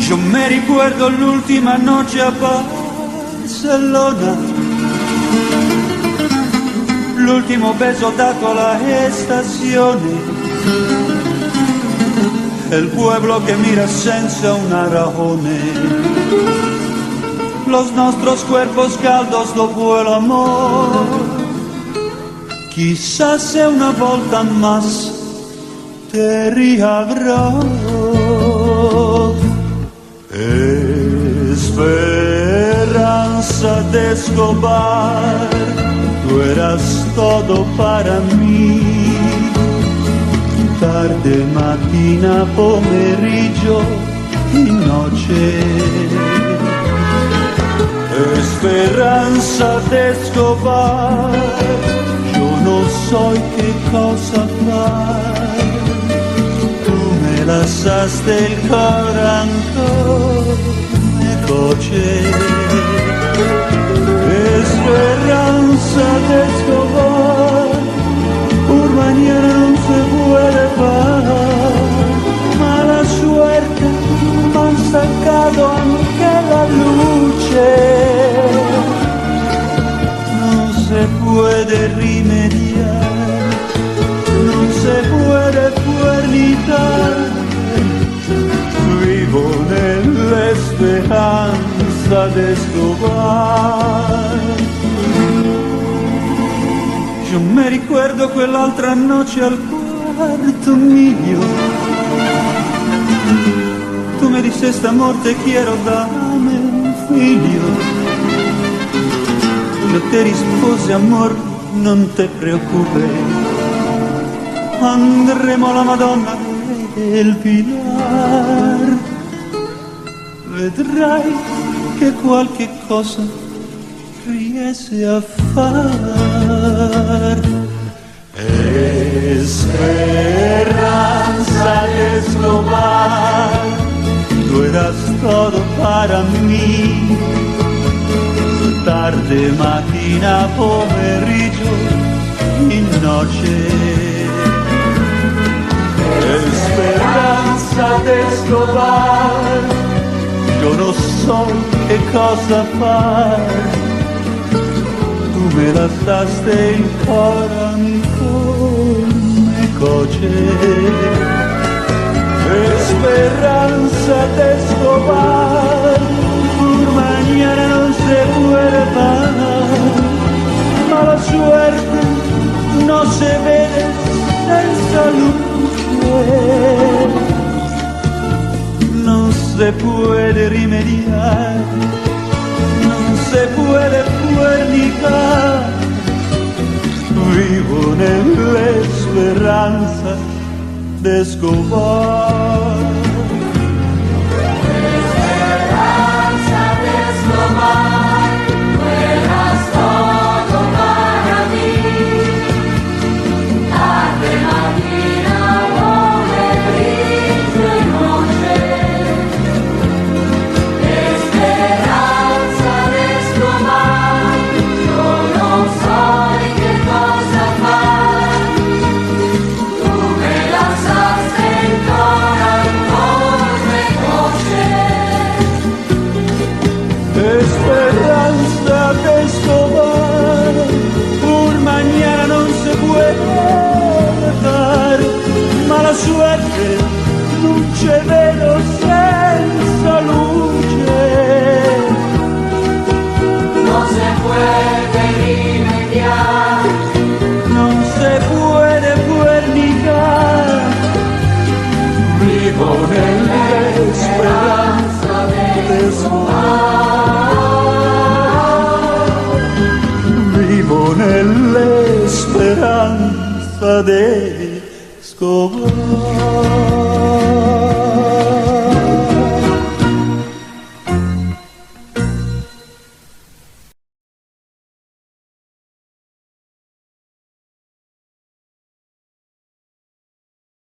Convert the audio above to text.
Yo me ricordo l'ultima noche a Barcellona, l'ultimo beso dato alla estazione, el pueblo que mira senza una razone, los nuestros cuerpos caldos dopo el amor, quizás sea una volta más te riavrò. Esperanza de Escobar, tú eras todo para mí. Tarde, mattina, pomeriggio y noche. Esperanza de Escobar, yo no soy qué cosa far. Tú me lanzaste el corazón, me coche. Esperanza de Escobar, por mañana no se puede parar. Mala suerte, me han sacado anche la luce. No se puede remediar, no se puede puernitar. Vivo nella esperanza de Escobar. Yo me ricordo quell'altra noche al cuarto mio. Tu me diceste amor te quiero, dame un figlio. Io te risposi amor non te preoccupes, andremo alla Madonna del Pilar. Vedrai che qualche cosa riesce a far. Esperanza de Escobar, tú eras todo para mí. Tarde, mattina, pomeriggio y noche. Esperanza de Escobar, yo no sé qué cosa far. Tú me lanzaste el corazón, me coche. Esperanza de Escobar, por mañana no se puede parar. Mala suerte no se ve senza luce. No se puede remediar, no se puede puernicar. Vivo nella esperanza de Escobar. Esperanza de Escobar, tú eras todo para mí. Tarde, mattina, pomeriggio y noche. Esperanza de Escobar, yo no soy qué cosa far. Tú me lanzaste el corazón, me coche. Esperanza de Escobar, por mañana no se puede dejar. Mala suerte non c'è vero senza luce. No se puede remediar, No se puede puernicar. Vivo nella esperanza de Escobar. Vivo nella speranza de Escobar.